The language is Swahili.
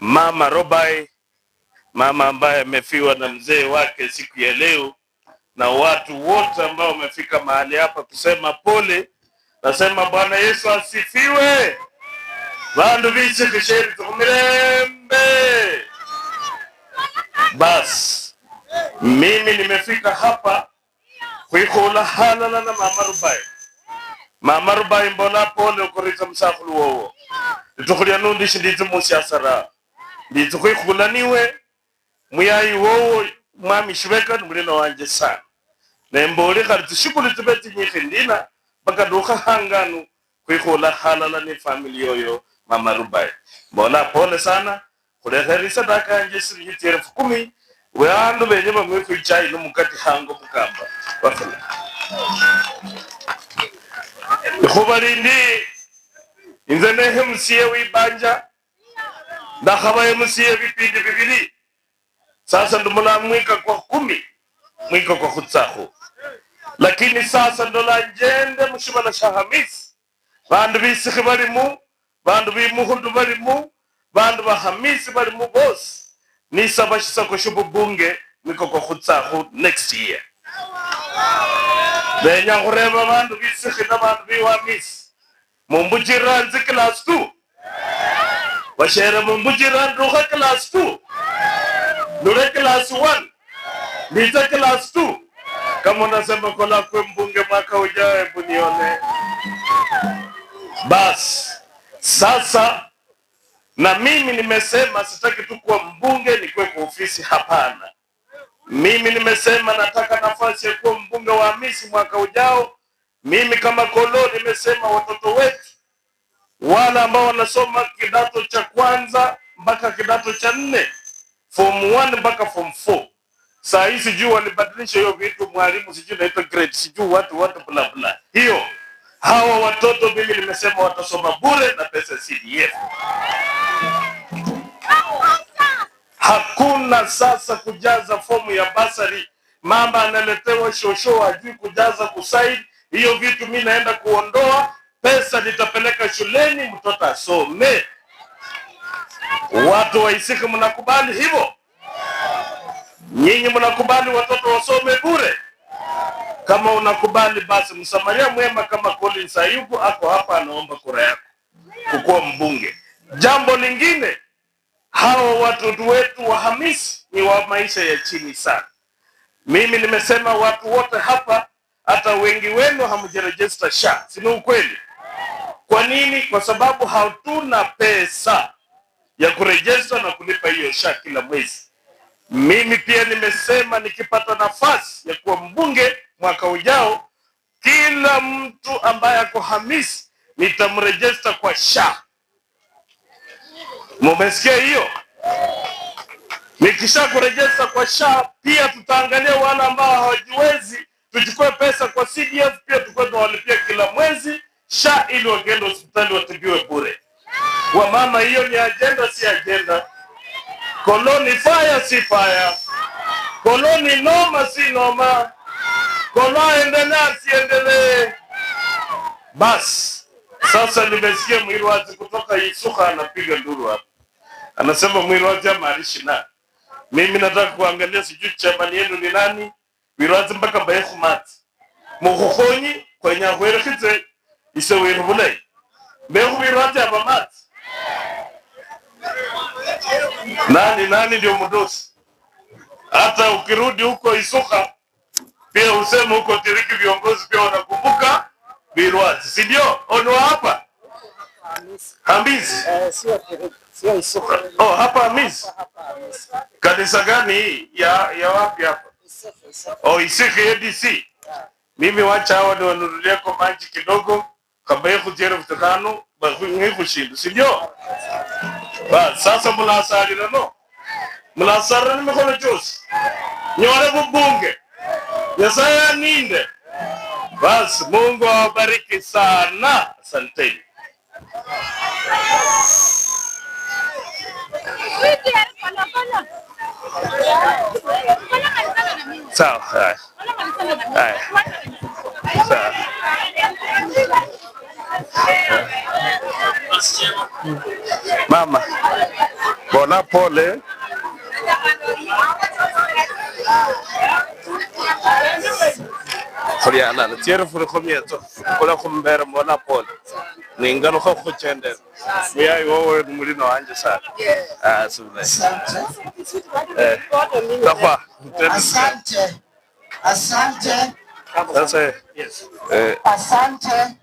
Mama Robai, mama ambaye amefiwa na mzee wake siku ya leo, na watu wote ambao wamefika mahali hapa kusema pole. Nasema Bwana Yesu asifiwe. Bandu bichi kisheri tukumirembe. Bas, mimi nimefika hapa kuikula halala na Mama Robai. Mama Robai mbona pole ukurita msafulu wowo. Nitukulia nundishi ndizi musi asara. Nditukula niwe muyayi wowo mwami shibeka numulino wanje sana. Nembole kari tushukuli tubeti nyikindina baka duka hanganu kuikula halala ni family yoyo Mama Robai. Mbona pole sana kuleherisa daka nje shilingi 10,000 weandu benye bamwe kuichai no mukati hango mukamba wafala. Kubalindi inzene hemsiye wibanja ndakhabaye musiye bipindi bibili sasa ndumula mwika kwa 10 mwika kwa khutsaho lakini sasa ndola njende mushibana shahamisi bandu bisikhi balimu bandu bimuhundu balimu bandu bahamisi balimu bosi nisaba shisako shububunge mwika kwa khutsaho next year benya khureba bandu bisikhi na bandu biwamisi mumbujira nzi class 2 washere mumbujira nduha class 2 nure class 1 nita class 2 kama unasema kola kwe mbunge mwaka ujao bunione. Bas sasa na mimi nimesema sitaki tu kuwa mbunge nikwe kwa ofisi, hapana. Mimi nimesema nataka nafasi ya kuwa mbunge wa Hamisi mwaka ujao. Mimi kama Kolo nimesema watoto wetu wale ambao wanasoma kidato cha kwanza mpaka kidato cha 4, form 1 mpaka form 4. Saa hii sijui walibadilisha hiyo vitu, mwalimu sijui naitwa grade sijui watu bla bla. Hiyo hawa watoto mimi nimesema watasoma bure na pesa CDF. Hakuna sasa kujaza fomu ya basari, mama analetewa shosho ajui kujaza kusaidi. Hiyo vitu mimi naenda kuondoa, pesa nitapeleka shuleni mtoto asome. Watu wa Isika mnakubali hivyo? Nyinyi mnakubali watoto wasome bure? Kama unakubali basi msamaria mwema kama Collins Ayubu ako hapa anaomba kura yako kukuwa mbunge. Jambo lingine, hao watoto wetu wa Hamisi ni wa maisha ya chini sana. Mimi nimesema watu wote hapa, hata wengi wenu hamjarejista SHA, si ukweli? Kwa nini? Kwa sababu hatuna pesa ya kurejista na kulipa hiyo SHA kila mwezi. Mimi pia nimesema nikipata nafasi ya kuwa mbunge mwaka ujao, kila mtu ambaye ako Hamisi nitamrejista kwa SHA. Mumesikia hiyo? Nikisha kurejista kwa SHA pia tutaangalia wale ambao hawajiwezi, tuchukue pesa kwa CDF pia tukue tunawalipia kila mwezi SHA ili wakienda hospitali watibiwe bure. Kwa mama hiyo ni agenda si agenda. Koloni fire si fire. Koloni noma si noma. Koloni endelea si endelee. Bas, sasa nimesikia Mwirwazi kutoka Isuka anapiga nduru hapa. Anasema Mwirwazi amarishi na. Mimi nataka kuangalia sijui chairman yenu ni nani. Mwirwazi mpaka bayeku mati. Mukhonyi kwenye ahwerekize iseweru bulai. Beku Mwirwazi abamati. Nani ndio mdosi? Hata ukirudi huko Isuka pia useme huko Tiriki viongozi pia wanakumbuka Mwirwazi. Si ndio? Ono hapa Hamisi. Sio Isuka. Oh, hapa Hamisi. Kanisa gani hii? Ya wapi hapa? Oh, Isika ADC. Mimi wacha hawa ndio wanunulia kwa maji kidogo kabaye kujera mtakano bakungi kushinda. Si ndio? Bas sasa mnasali no. Mnasara ni mkono josi. Nyore bubunge. Yesaya ninde. Bas Mungu awabariki sana. Asanteni. Sawa. Haya. Sawa. Mama Bona pole. Khoya la tiere fure khomieto. Kola khombere bona pole. Ningano kho khotende. Muya yo mulino anje sana. Ah subule. Asante. Asante. Sasa Asante. Asante.